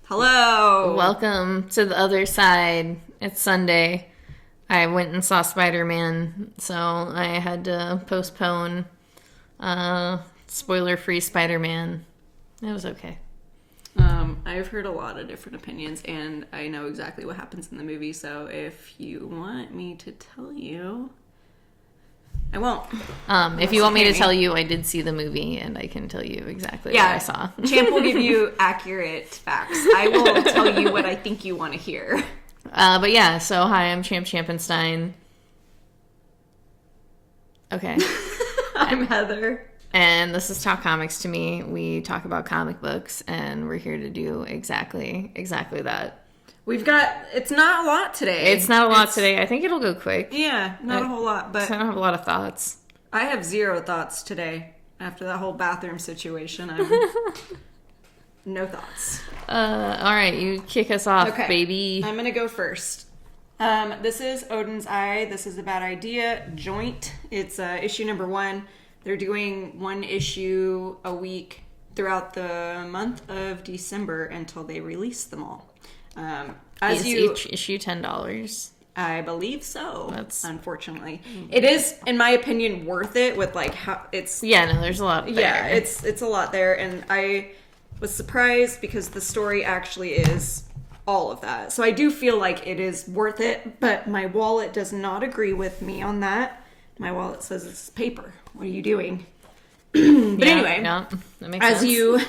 Hello. Welcome to the other side. It's Sunday. I went and saw Spider-Man, so I had to postpone spoiler-free Spider-Man. It was okay. I've heard a lot of different opinions, and I know exactly what happens in the movie, so if you want me to tell you, I won't. If you want me to tell you, I did see the movie, and I can tell you exactly what I saw. Champ will give you accurate facts. I will tell you what I think you want to hear. But yeah, so hi, I'm Champ Champenstein. Okay. I'm Heather. And this is Talk Comics to Me. We talk about comic books, and we're here to do exactly that. It's not a lot today. It's not a lot today. I think it'll go quick. Yeah, not a whole lot, but I don't have a lot of thoughts. I have zero thoughts today. After that whole bathroom situation, no thoughts. All right, you kick us off, baby. I'm gonna go first. This is Odin's Eye. This is a bad idea. Joint. It's issue number 1. They're doing one issue a week throughout the month of December until they release them all. Each issue $10? I believe so. Unfortunately, it is, in my opinion, worth it. With like how it's. Yeah, no, there's a lot there. Yeah, it's a lot there, and I was surprised because the story actually is all of that. So I do feel like it is worth it, but my wallet does not agree with me on that. My wallet says it's paper. What are you doing? Anyway, that makes sense. As you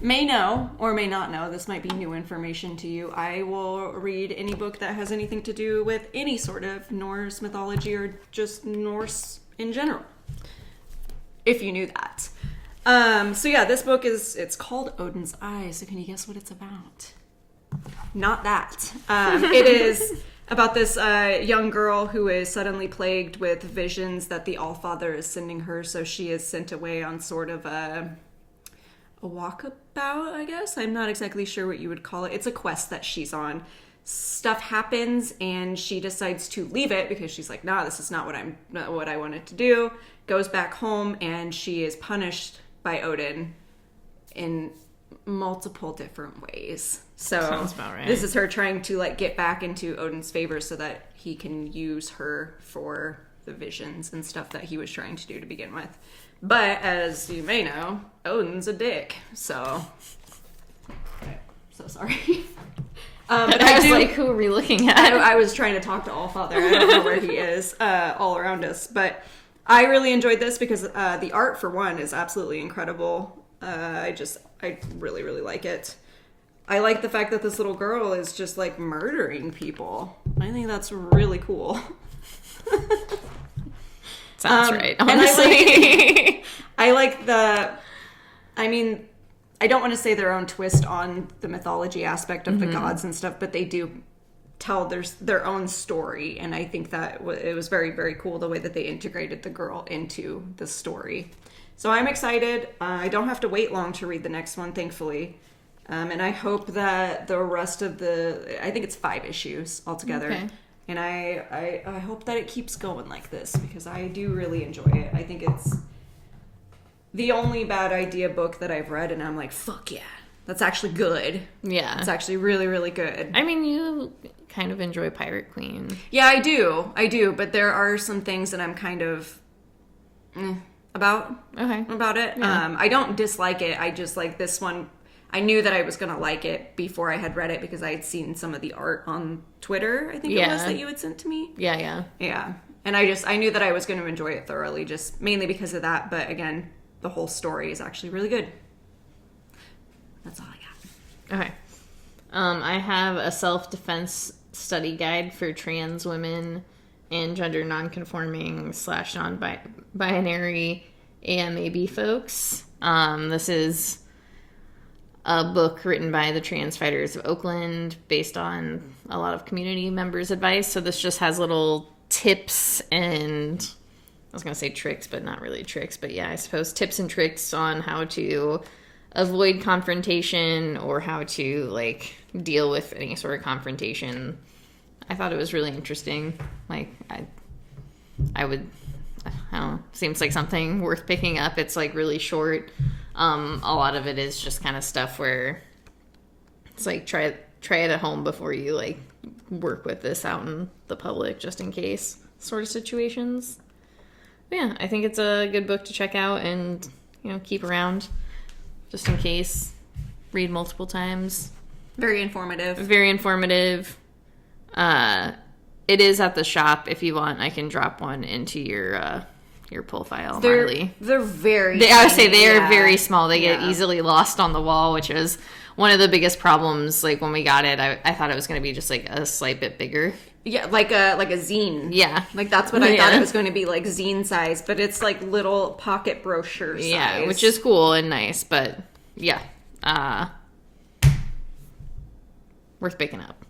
may know or may not know, this might be new information to you. I will read any book that has anything to do with any sort of Norse mythology or just Norse in general. If you knew that. So yeah, this book it's called Odin's Eye. So can you guess what it's about? Not that. It is about this young girl who is suddenly plagued with visions that the Allfather is sending her. So she is sent away on sort of a walkabout, I guess. I'm not exactly sure what you would call it. It's a quest that she's on. Stuff happens and she decides to leave it because she's like, nah, this is not what I wanted to do. Goes back home and she is punished by Odin in multiple different ways. So sounds about right. This is her trying to like get back into Odin's favor so that he can use her for the visions and stuff that he was trying to do to begin with. But as you may know, Odin's a dick. So sorry. But I was like, who are we looking at? I was trying to talk to Allfather. I don't know where he is all around us. But I really enjoyed this because the art, for one, is absolutely incredible. I really, really like it. I like the fact that this little girl is just like murdering people. I think that's really cool. Sounds right, honestly. And I don't want to say their own twist on the mythology aspect of the gods and stuff, but they do tell their own story, and I think that it was very, very cool the way that they integrated the girl into the story. So I'm excited. I don't have to wait long to read the next one, thankfully. And I hope that the rest of I think it's 5 issues altogether. Okay. And I hope that it keeps going like this because I do really enjoy it. I think it's the only bad idea book that I've read, and I'm like, fuck yeah, that's actually good. Yeah. It's actually really, really good. I mean, you kind of enjoy Pirate Queen. Yeah, I do. But there are some things that I'm kind of about it. Yeah. I don't dislike it. I just like this one. I knew that I was going to like it before I had read it because I had seen some of the art on Twitter, I think it was, that you had sent to me. Yeah. And I knew that I was going to enjoy it thoroughly, just mainly because of that. But again, the whole story is actually really good. That's all I got. Okay. I have a self-defense study guide for trans women and gender non-conforming / non-binary AMAB folks. This is a book written by the Trans Fighters of Oakland based on a lot of community members' advice. So this just has little tips and, I was going to say tricks, but not really tricks. But yeah, I suppose tips and tricks on how to avoid confrontation or how to like deal with any sort of confrontation. I thought it was really interesting. Like I would, I don't know, seems like something worth picking up. It's like really short. A lot of it is just kind of stuff where It's like try it at home before you like work with this out in the public, just in case sort of situations. But yeah, I think it's a good book to check out and, you know, keep around just in case. Read multiple times. Very informative. Very informative. It is at the shop. If you want, I can drop one into your pull file, Marley. They're very I would say they are yeah. very small. They get easily lost on the wall, which is one of the biggest problems. Like when we got it, I thought it was going to be just like a slight bit bigger. Yeah, like a zine. Yeah. Like that's what I thought it was going to be, like zine size, but it's like little pocket brochure size. Yeah, which is cool and nice, but yeah. Worth picking up.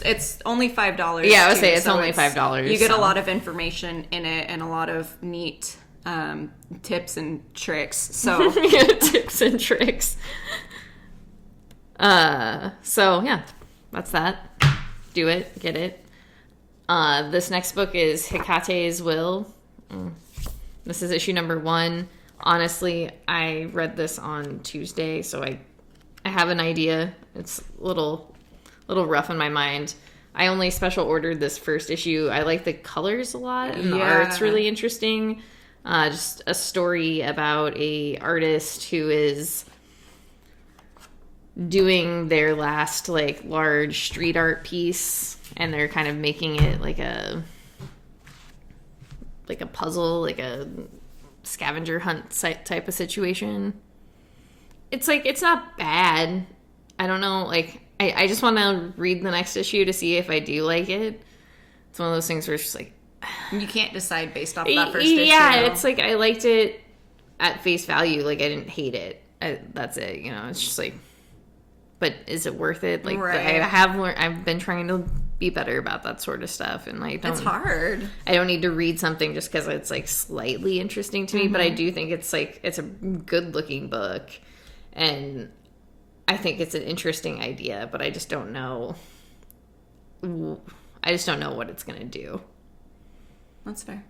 It's only $5. Yeah, I would say it's only $5. You get a lot of information in it and a lot of neat tips and tricks. So tips and tricks. So yeah, that's that. Do it, get it. This next book is Hekate's Will. This is issue number 1. Honestly, I read this on Tuesday, so I have an idea. It's a little rough in my mind. I only special ordered this first issue. I like the colors a lot, and the art's really interesting. Just a story about a artist who is doing their last like large street art piece, and they're kind of making it like a puzzle, like a scavenger hunt type of situation. It's like, it's not bad. I don't know, like I just want to read the next issue to see if I do like it. It's one of those things where it's just like, you can't decide based off of that first issue. Yeah, it's like I liked it at face value. Like I didn't hate it. That's it. You know, it's just like, but is it worth it? Like right. I've been trying to be better about that sort of stuff, and like it's hard. I don't need to read something just because it's like slightly interesting to me, but I do think it's like it's a good looking book, and I think it's an interesting idea, but I just don't know. I just don't know what it's gonna do. That's fair.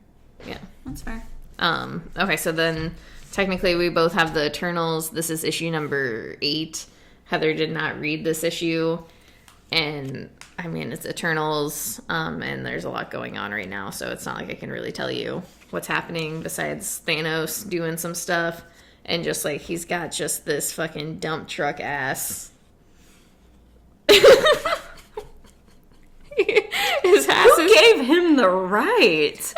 Yeah, that's fair. Okay, so then technically we both have the Eternals. This is issue number 8. Heather did not read this issue, and I mean it's Eternals, and there's a lot going on right now, so it's not like I can really tell you what's happening besides Thanos doing some stuff. And just, like, he's got just this fucking dump truck ass. His ass Who gave him the right?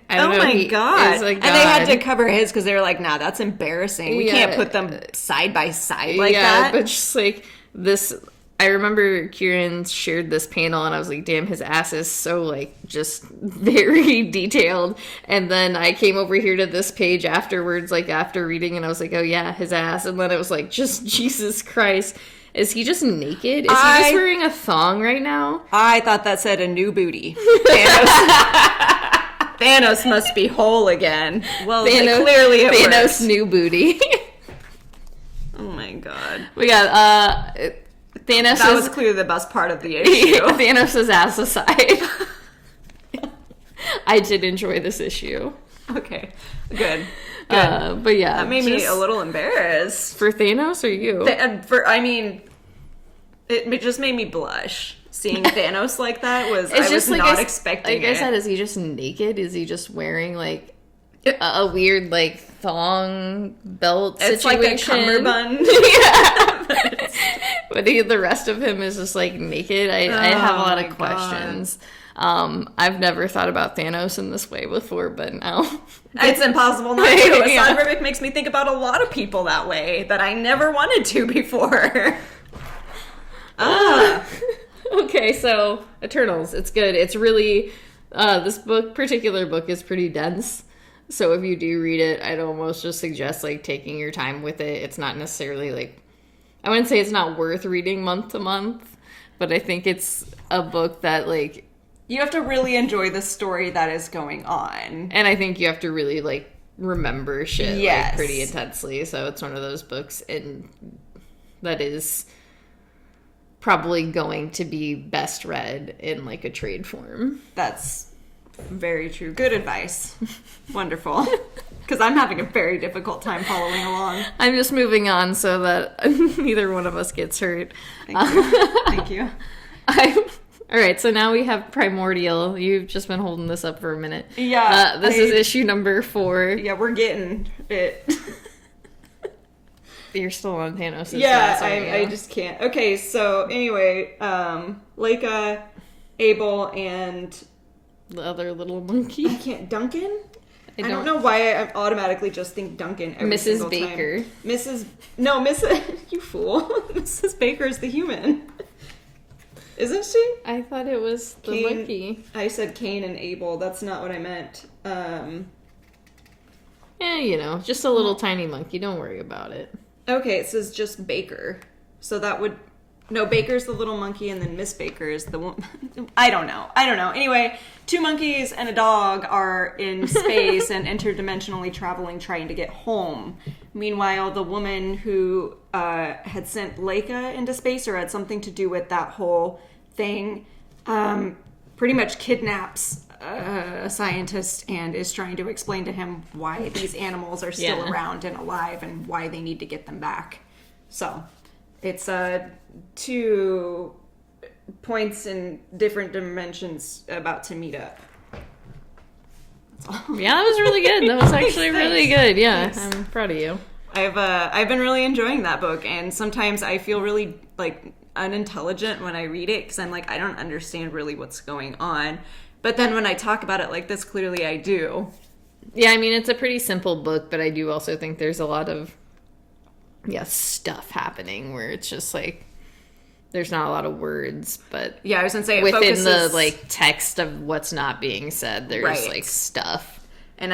I don't know. Oh, my God. And they had to cover his because they were like, nah, that's embarrassing. We can't put them side by side like that. Yeah, but just, like, this... I remember Kieran shared this panel, and I was like, damn, his ass is so, like, just very detailed. And then I came over here to this page afterwards, like, after reading, and I was like, oh, yeah, his ass. And then it was like, just Jesus Christ. Is he just naked? Is he just wearing a thong right now? I thought that said a new booty. Thanos must be whole again. Well, clearly it Thanos' works. new booty. Oh, my God. We got, Thanos that was clearly the best part of the issue. Thanos' ass aside. I did enjoy this issue. Okay, good. But yeah. That made me a little embarrassed. For Thanos or you? It just made me blush. Seeing Thanos like that I was like not expecting it. Like I said, is he just naked? Is he just wearing like a weird like thong belt it's situation? It's like a cummerbund. Yeah. But the rest of him is just like naked. I have a lot of questions. I've never thought about Thanos in this way before, but now it's impossible not to. Assad Ribic makes me think about a lot of people that way that I never wanted to before. Okay, so Eternals, it's good. It's really this particular book is pretty dense. So if you do read it, I'd almost just suggest like taking your time with it. It's not necessarily like, I wouldn't say it's not worth reading month to month, but I think it's a book that like you have to really enjoy the story that is going on. And I think you have to really like remember shit like pretty intensely. So it's one of those books and that is probably going to be best read in like a trade form. That's very true. Good advice. Wonderful. Because I'm having a very difficult time following along. I'm just moving on so that neither one of us gets hurt. Thank you. Thank you. All right, so now we have Primordial. You've just been holding this up for a minute. Yeah. This is issue number 4. Yeah, we're getting it. You're still on Thanos'. Yeah, I just can't. Okay, so anyway, Leica, Abel, and... the other little monkey. I can't... Duncan? I don't know why I automatically just think Duncan every single time. Mrs. Baker. Mrs. You fool. Mrs. Baker is the human. Isn't she? I thought it was the monkey. I said Cain and Abel. That's not what I meant. Yeah, just a little tiny monkey. Don't worry about it. Okay, it says just Baker. So that would... No, Baker's the little monkey, and then Miss Baker is the one... I don't know. Anyway, 2 monkeys and a dog are in space and interdimensionally traveling, trying to get home. Meanwhile, the woman who had sent Leica into space, or had something to do with that whole thing, pretty much kidnaps a scientist and is trying to explain to him why these animals are still around and alive and why they need to get them back. So... it's 2 points in different dimensions about to meet up. That's all. Yeah, that was really good. That was actually really good. Yeah, Thanks. I'm proud of you. I've been really enjoying that book, and sometimes I feel really unintelligent when I read it because I'm I don't understand really what's going on. But then when I talk about it like this, clearly I do. Yeah, I mean it's a pretty simple book, but I do also think there's a lot of stuff happening where it's just there's not a lot of words, but yeah, I was gonna say within the text of what's not being said, there's stuff, and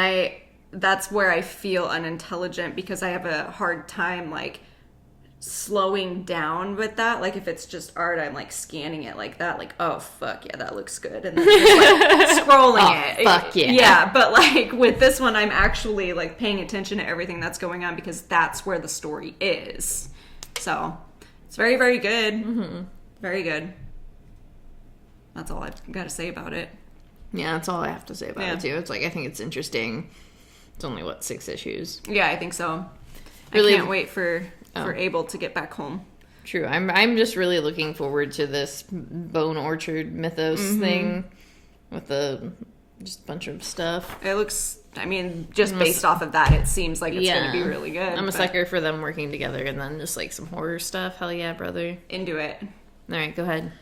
that's where I feel unintelligent because I have a hard time slowing down with that. If it's just art, I'm scanning it like that, oh fuck yeah, that looks good, and then just scrolling it. Fuck yeah. Yeah, but with this one, I'm actually paying attention to everything that's going on because that's where the story is. So it's very, very good. Mm-hmm. Very good. That's all I've got to say about it. Yeah, that's all I have to say about it too. It's I think it's interesting. It's only 6 issues. Yeah, I think so. Really, I can't wait for Abel to get back home. True. I'm just really looking forward to this Bone Orchard mythos thing with just a bunch of stuff. It looks, just based off of that, it seems like it's going to be really good. I'm a sucker for them working together, and then just some horror stuff. Hell yeah, brother. Into it. All right, go ahead.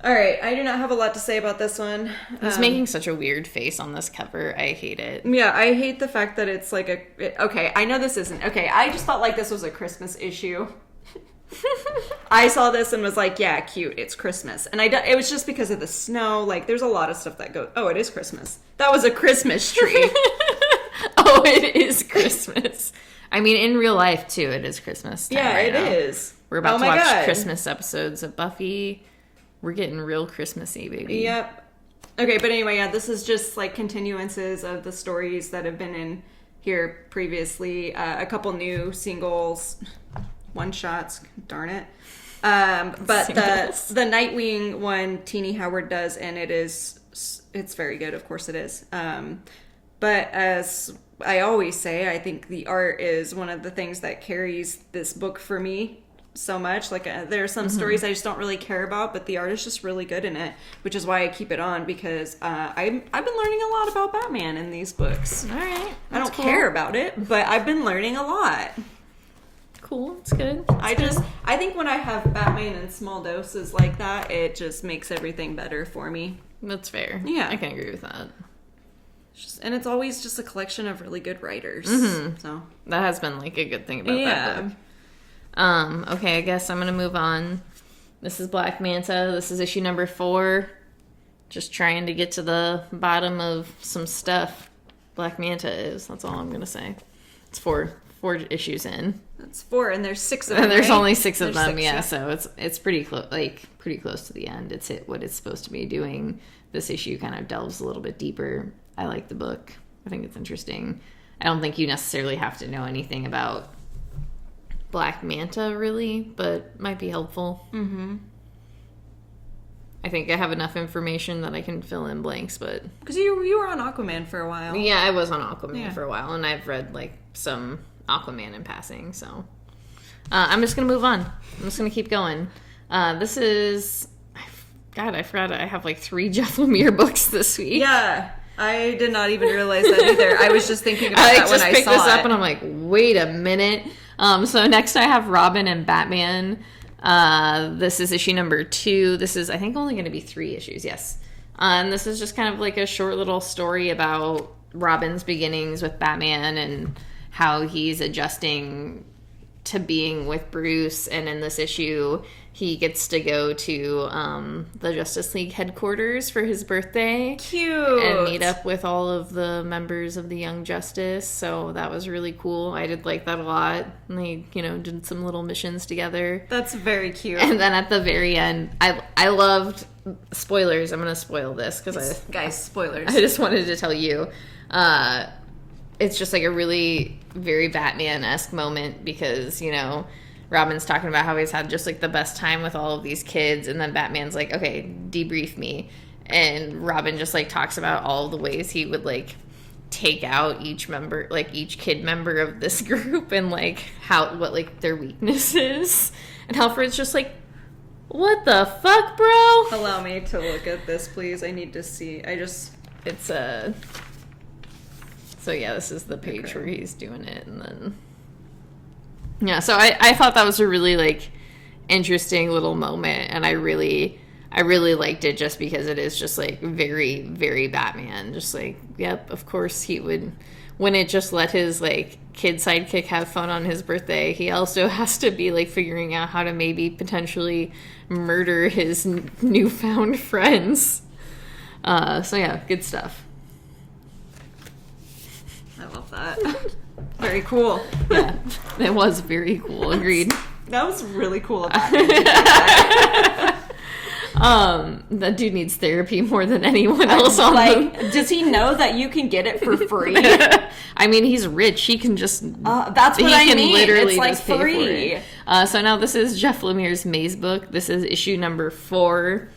All right, I do not have a lot to say about this one. He's making such a weird face on this cover. I hate it. Yeah, I hate the fact that it's okay, I know this isn't. Okay, I just felt this was a Christmas issue. I saw this and was yeah, cute, it's Christmas. And it was just because of the snow. There's a lot of stuff that goes, oh, it is Christmas. That was a Christmas tree. Oh, it is Christmas. In real life, too, it is Christmas time. Yeah, it is. We're about to watch Christmas episodes of Buffy. We're getting real Christmassy, baby. Yep. Okay, but anyway, yeah, this is just continuances of the stories that have been in here previously. A couple new singles, one-shots, darn it. But the Nightwing one, Teenie Howard does, and it's very good, of course it is. But as I always say, I think the art is one of the things that carries this book for me so much. There are some stories I just don't really care about, but the art is just really good in it, which is why I keep it on, because I've been learning a lot about Batman in these books. All right. I don't care about it, but I've been learning a lot. Cool. It's good. I think when I have Batman in small doses like that, it just makes everything better for me. That's fair. Yeah. I can agree with that. And it's always just a collection of really good writers. So that has been a good thing about that book. Okay, I guess I'm gonna move on. This is Black Manta. This is issue number 4. Just trying to get to the bottom of some stuff. Black Manta is. That's all I'm gonna say. It's 4 issues in. That's 4, and there's 6 of them. And there's right? only 6 of them. 6, yeah. So it's pretty close. Pretty close to the end. It's hit what it's supposed to be doing. This issue kind of delves a little bit deeper. I like the book. I think it's interesting. I don't think you necessarily have to know anything about Black Manta, really, but might be helpful. Mm-hmm. I think I have enough information that I can fill in blanks, but... Because you were on Aquaman for a while. Yeah, I was on Aquaman for a while, and I've read, like, some Aquaman in passing, so... I'm just going to move on. I'm just going to keep going. This is... God, I forgot I have, like, 3 Jeff Lemire books this week. Yeah. I did not even realize that either. I was just thinking about that when I saw it. I just picked this up, and I'm like, wait a minute. So next I have Robin and Batman. This is issue number 2. This is, I think, only going to be 3 issues. Yes. And this is just kind of like a short little story about Robin's beginnings with Batman and how he's adjusting to being with Bruce. And in this issue, he gets to go to the Justice League headquarters for his birthday. Cute. And meet up with all of the members of the Young Justice. So that was really cool. I did like that a lot. And they, did some little missions together. That's very cute. And then at the very end, I loved... Spoilers. I'm going to spoil this because Guys, spoilers. I just wanted to tell you. It's just like a really very Batman-esque moment because, Robin's talking about how he's had just, like, the best time with all of these kids, and then Batman's like, okay, debrief me. And Robin just, like, talks about all the ways he would, like, take out each kid member of this group and, like, what, like, their weakness is. And Alfred's just like, what the fuck, bro? Allow me to look at this, please. I need to see. So, yeah, this is the page where he's doing it, and then... Yeah, so I thought that was a really, like, interesting little moment, and I really liked it just because it is just, like, very, very Batman. Just, like, yep, of course he would... Wouldn't just let his, like, kid sidekick have fun on his birthday. He also has to be, like, figuring out how to maybe potentially murder his newfound friends. So, yeah, good stuff. I love that. Very cool. Yeah, it was very cool. Agreed. That was really cool about it. That dude needs therapy more than anyone else on Does he know that you can get it for free? I mean, he's rich. He can just... that's what I mean. Literally it's like just pay free. For it. So now this is Jeff Lemire's Maze book. This is issue number 4.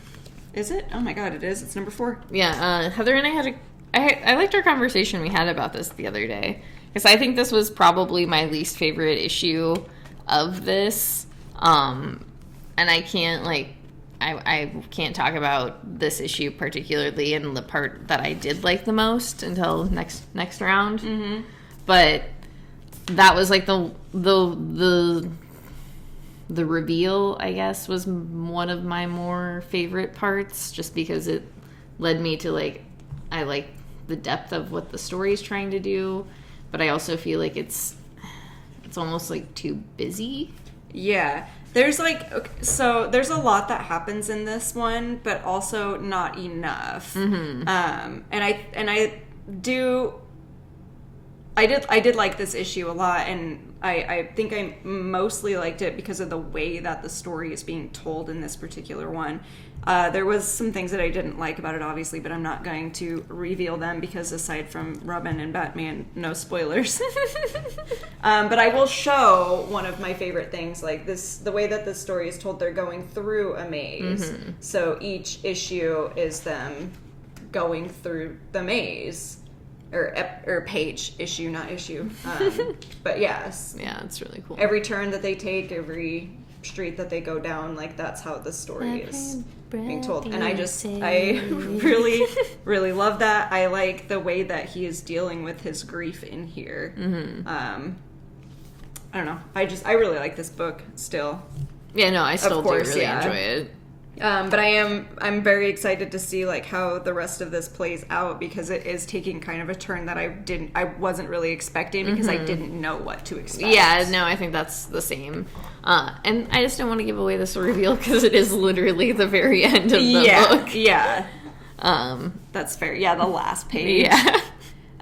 Is it? Oh my god, it is. It's number 4. Yeah, Heather and I had I liked our conversation we had about this the other day. Because I think this was probably my least favorite issue of this. And I can't, like... I can't talk about this issue particularly in the part that I did like the most until next round. Mm-hmm. But that was like the reveal, I guess, was one of my more favorite parts, just because it led me to I like the depth of what the story is trying to do, but I also feel like it's almost like too busy. Yeah. There's there's a lot that happens in this one, but also not enough. Mm-hmm. I did like this issue a lot, and I think I mostly liked it because of the way that the story is being told in this particular one. There was some things that I didn't like about it, obviously, but I'm not going to reveal them because aside from Robin and Batman, no spoilers. But I will show one of my favorite things, like the way that this story is told. They're going through a maze. Mm-hmm. So each issue is them going through the maze. Or page, issue, not issue. But yes. Yeah, it's really cool. Every turn that they take, every street that they go down, that's how the story is being told. And I really, really love that. I like the way that he is dealing with his grief in here. Mm-hmm. I don't know. I really like this book still. Yeah, no, I still do really enjoy it. But I'm very excited to see how the rest of this plays out, because it is taking kind of a turn that I wasn't really expecting, because I didn't know what to expect. Yeah, no, I think that's the same. And I just don't want to give away this reveal because it is literally the very end of the book. Yeah. That's fair. Yeah, the last page. Yeah.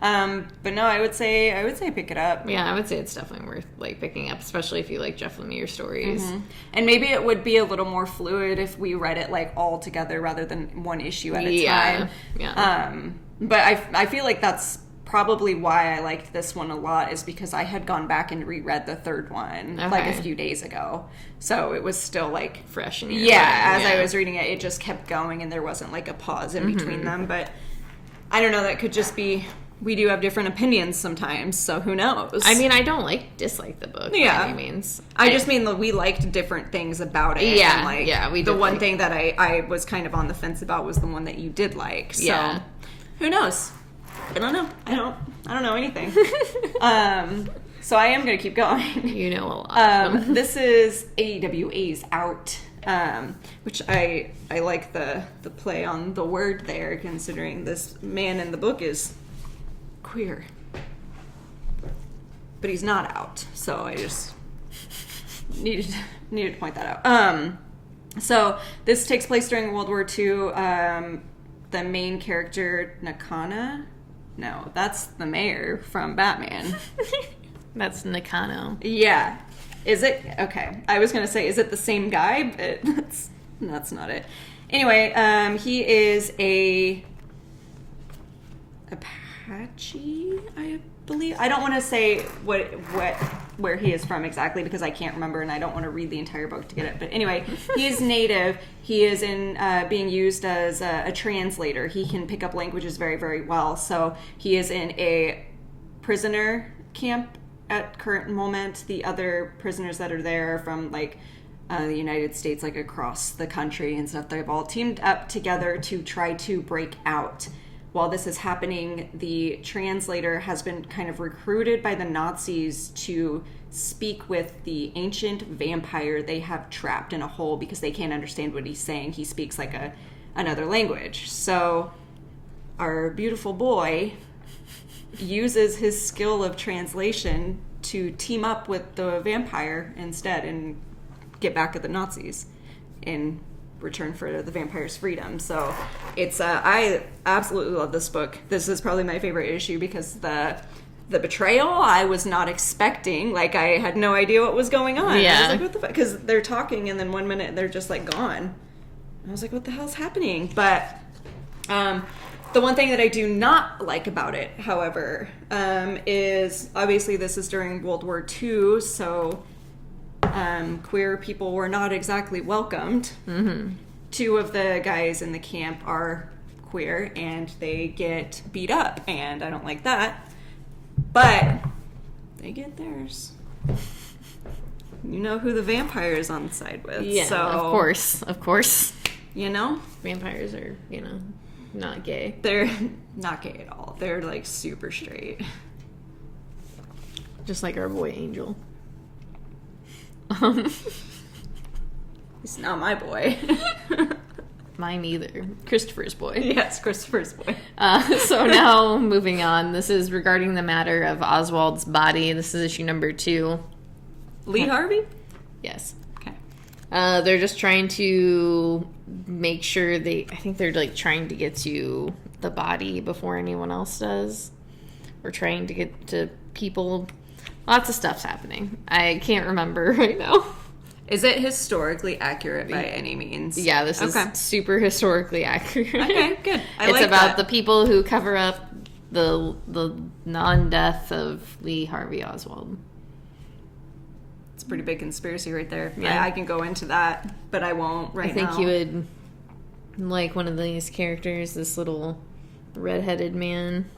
But no, I would say pick it up. Yeah, I would say it's definitely worth picking up, especially if you like Jeff Lemire stories. Mm-hmm. And maybe it would be a little more fluid if we read it all together rather than one issue at a time. Yeah. But I feel like that's probably why I liked this one a lot is because I had gone back and reread the third one like a few days ago. So it was still like fresh in your mind. As I was reading it, it just kept going and there wasn't like a pause in between them. But I don't know, that could just be, we do have different opinions sometimes, so who knows? I mean, I don't dislike the book by any means. I just mean that we liked different things about it. Yeah, and we did. The one thing that I was kind of on the fence about was the one that you did like. So who knows? I don't know. I don't know anything. So I am going to keep going. You know a lot. This is AWA's Out, which I like the play on the word there, considering this man in the book is queer. But he's not out, so I just needed to point that out. So this takes place during World War II. The main character, Nakano. No, that's the mayor from Batman. That's Nakano. Yeah. Is it? Okay. I was going to say, is it the same guy? But that's not it. Anyway, he is a Apache, I believe. I don't want to say where he is from exactly because I can't remember and I don't want to read the entire book to get it. But anyway, he is native. He is being used as a translator. He can pick up languages very, very well. So he is in a prisoner camp at current moment. The other prisoners that are there are from the United States, across the country and stuff. They've all teamed up together to try to break out. While this is happening, the translator has been kind of recruited by the Nazis to speak with the ancient vampire they have trapped in a hole because they can't understand what he's saying. He speaks another language. So our beautiful boy uses his skill of translation to team up with the vampire instead and get back at the Nazis in return for the vampire's freedom. So it's I absolutely love this book. This is probably my favorite issue because the betrayal I was not expecting. I had no idea what was going on. Yeah. I was like, what the fuck? Because they're talking and then 1 minute they're just gone. I was like, what the hell's happening? But the one thing that I do not like about it, however, is obviously this is during World War II, so queer people were not exactly welcomed. Mm-hmm. 2 of the guys in the camp are queer, and they get beat up, and I don't like that. But they get theirs. You know who the vampire is on the side with. Yeah, so, of course. You know? Vampires are, not gay. They're not gay at all. They're, super straight. Just like our boy Angel. He's not my boy. Mine either. Christopher's boy. Yes, Christopher's boy. So now, moving on. This is regarding the matter of Oswald's body. This is issue number 2. Lee Harvey? Yes. Okay. They're just trying to make sure I think they're trying to get to the body before anyone else does. Or trying to get to people. Lots of stuff's happening. I can't remember right now. Is it historically accurate by any means? Yeah, this is super historically accurate. Okay, good. It's about the people who cover up the non-death of Lee Harvey Oswald. It's a pretty big conspiracy right there. Yeah. I can go into that, but I won't right now. I think you would like one of these characters, this little redheaded man.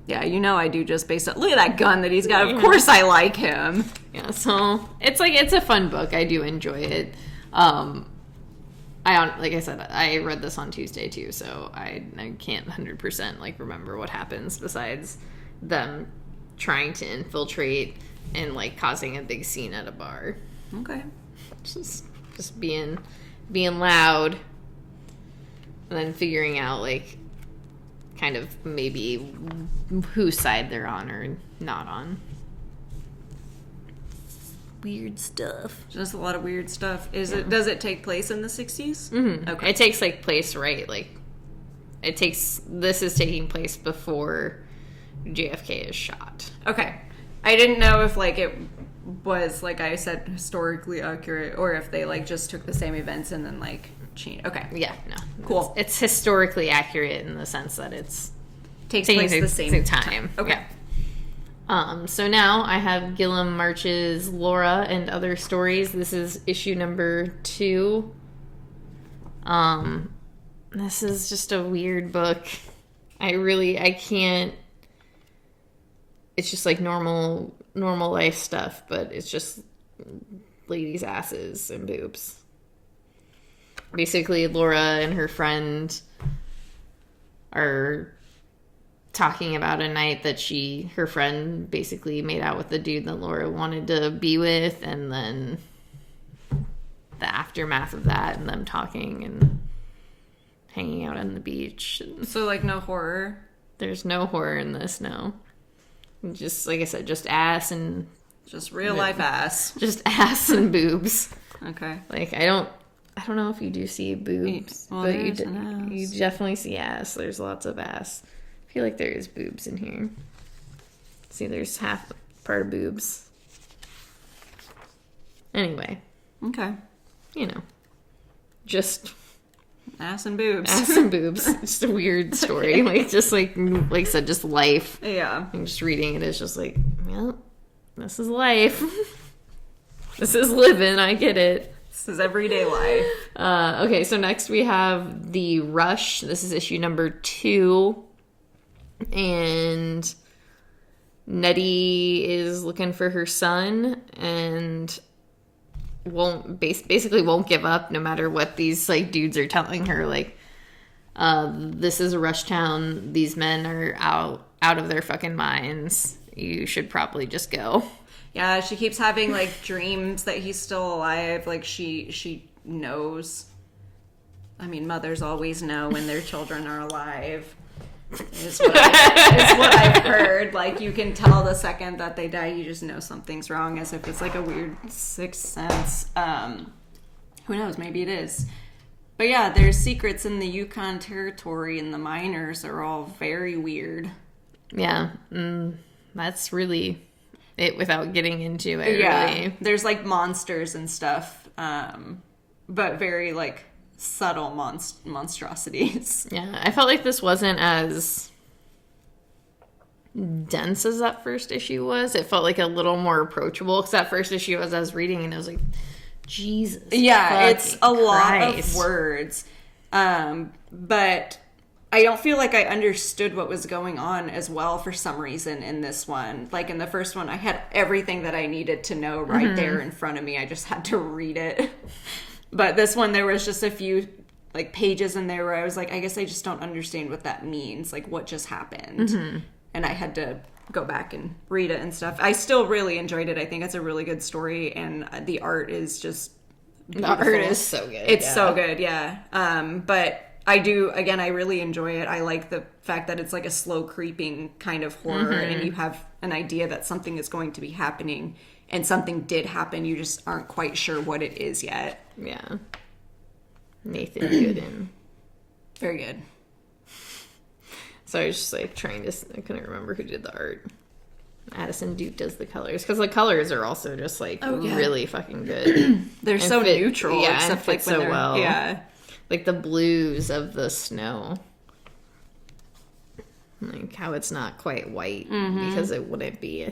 Yeah, I do just based on... Look at that gun that he's got. Of course I like him. Yeah, so it's a fun book. I do enjoy it. Like I said, I read this on Tuesday too, so I can't 100% remember what happens besides them trying to infiltrate and causing a big scene at a bar. Okay. Just being loud and then figuring out kind of maybe whose side they're on or not on. Weird stuff. Just a lot of weird stuff. Does it take place in the 60s? Mm-hmm. Okay. It takes place this is taking place before JFK is shot. Okay. I didn't know if it was I said historically accurate or if they just took the same events and then changed. Okay. Yeah, no. Cool. It's historically accurate in the sense that it's Takes place the same time. Okay. Yeah. So now I have Gilliam March's Laura and Other Stories. This is issue number 2. This is just a weird book. I can't. It's just like normal life stuff, but it's just ladies' asses and boobs. Basically, Laura and her friend are talking about a night that her friend basically made out with the dude that Laura wanted to be with, and then the aftermath of that, and them talking and hanging out on the beach. So, like, no horror? There's no horror in this, no. Just, like I said, just ass and... Just real life ass. Just ass and boobs. Okay. Like, I don't know if you do see boobs, well, but you definitely see ass. There's lots of ass. I feel like there is boobs in here. See, there's half part of boobs. Anyway. Okay. You know. Just... Ass and boobs. Ass and boobs. Just a weird story. Like I said, just life. Yeah. And just reading it is just like, well, this is life. This is living. I get it. This is everyday life. Okay, so next we have The Rush. This is issue number 2. And Nettie is looking for her son and basically won't give up no matter what these like dudes are telling her. Like, this is a rush town. These men are out of their fucking minds. You should probably just go. Yeah, she keeps having like dreams that he's still alive. Like she knows. I mean, mothers always know when their children are alive. Is what I've heard. Like, you can tell the second that they die, you just know something's wrong, as if it's like a weird sixth sense. Who knows? Maybe it is. But yeah, there's secrets in the Yukon Territory, and the miners are all very weird. Yeah, that's really it without getting into it. Yeah, really. There's like monsters and stuff, but very like subtle monstrosities. Yeah, I felt like this wasn't as dense as that first issue was. It felt like a little more approachable, because that first issue as I was reading and I was like, Jesus. Yeah, it's a lot Christ. of words. But I don't feel like I understood what was going on as well for some reason in this one. Like in the first one, I had everything that I needed to know right there in front of me. I just had to read it. But this one, there was just a few like pages in there where I was like, I guess I just don't understand what that means. Like, what just happened? And I had to go back and read it and stuff. I still really enjoyed it. I think it's a really good story, and the art is just beautiful. The art is so good. It's so good, yeah. But I really enjoy it. I like the fact that it's like a slow creeping kind of horror, and you have an idea that something is going to be happening, and something did happen. You just aren't quite sure what it is yet. Yeah. Nathan Gooden. Very good. So I was just like I couldn't remember who did the art. Addison Duke does the colors, because the colors are also just like really fucking good. They're and so neutral, yeah, except and fit like when so well. Yeah, like the blues of the snow, like how it's not quite white because it wouldn't be,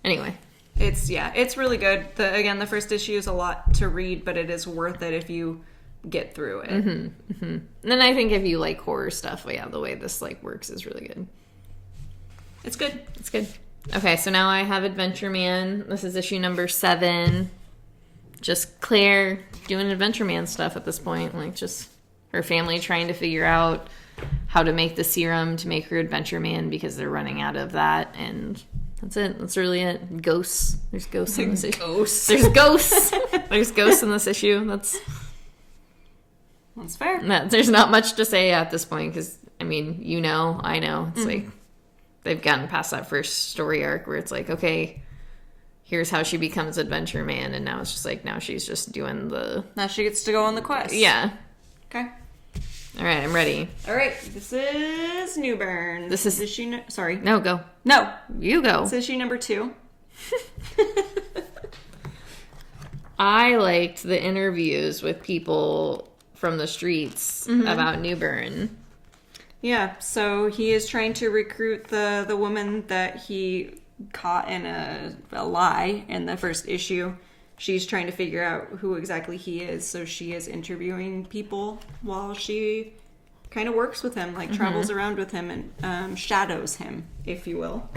Anyway, it's really good. The first issue is a lot to read, but it is worth it if you get through it. And then I think if you like horror stuff, the way this like works is really good. It's good. It's good. Okay, so now I have Adventure Man. This is issue number 7. Just Claire doing Adventure Man stuff at this point. Like, just her family trying to figure out how to make the serum to make her Adventure Man, because they're running out of that. And that's it. That's really it. Ghosts. There's ghosts in this issue. There's ghosts. There's ghosts in this issue. That's fair. There's not much to say at this point, because, I know. It's like, they've gotten past that first story arc where it's like, okay, here's how she becomes Adventure Man, and now it's just like, now she's just doing now she gets to go on the quest. Yeah. Okay. All right, I'm ready. All right, this is Newburn. This is issue... Sorry. No, go. No. You go. It's issue number 2. I liked the interviews with people from the streets about Newburn. Yeah, so he is trying to recruit the woman that he caught in a lie in the first issue. She's trying to figure out who exactly he is, so she is interviewing people while she kind of works with him, like travels around with him and shadows him, if you will.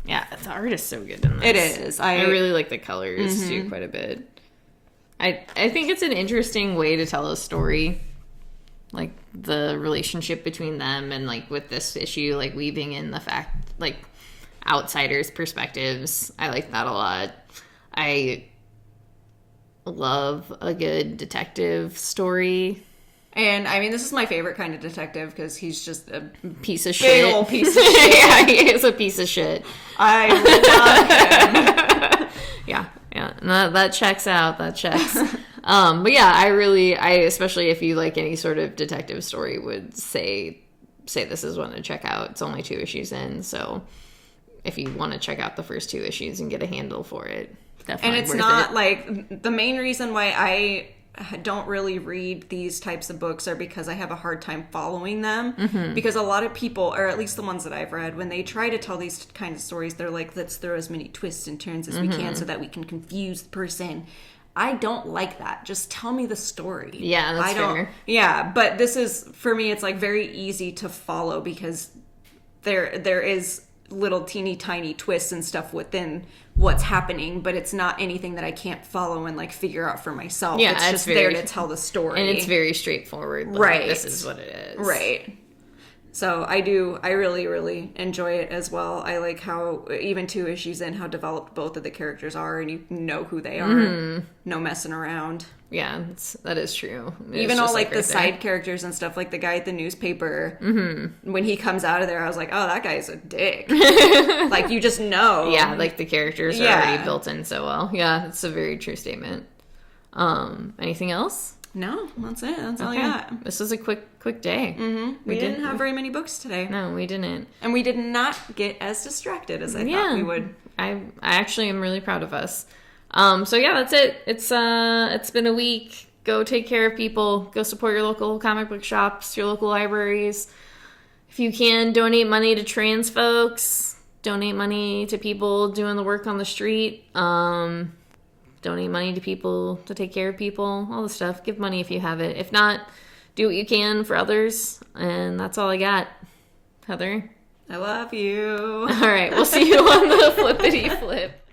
Yeah, the art is so good in this. It is. I really like the colors too quite a bit. I think it's an interesting way to tell a story. Like the relationship between them and like with this issue, like weaving in the fact like outsiders' perspectives. I like that a lot. I love a good detective story. And I mean, this is my favorite kind of detective because he's just a piece of big shit. old piece of shit. Yeah, he is a piece of shit. I love him. Yeah. No, that checks out. That checks. But yeah, I especially if you like any sort of detective story, would say this is one to check out. It's only 2 issues in, so if you want to check out the first 2 issues and get a handle for it, definitely. And it's worth not it. like the main reason why I don't really read these types of books are because I have a hard time following them. Because a lot of people, or at least the ones that I've read, when they try to tell these kinds of stories, they're like, let's throw as many twists and turns as we can so that we can confuse the person. I don't like that. Just tell me the story. Yeah, that's fair. Yeah, but this is, for me, it's like very easy to follow because there is little teeny tiny twists and stuff within what's happening, but it's not anything that I can't follow and like figure out for myself. Yeah, it's just there to tell the story. And it's very straightforward. Like, right. This is what it is. Right. So I really, really enjoy it as well. I like how, even 2 issues in, how developed both of the characters are and you know who they are. No messing around. Yeah, that is true. Even all like the side characters and stuff, like the guy at the newspaper, when he comes out of there, I was like, oh, that guy's a dick. Like, you just know. Yeah, like the characters are already built in so well. Yeah, it's a very true statement. Anything else? No, that's it. That's all I got. This was a quick day. We didn't have very many books today. No, we didn't. And we did not get as distracted as I thought we would. I actually am really proud of us. So yeah, that's it. It's been a week. Go take care of people. Go support your local comic book shops, your local libraries. If you can, donate money to trans folks. Donate money to people doing the work on the street. Donate money to people to take care of people. All the stuff. Give money if you have it. If not, do what you can for others. And that's all I got. Heather? I love you. All right, we'll see you on the flippity flip.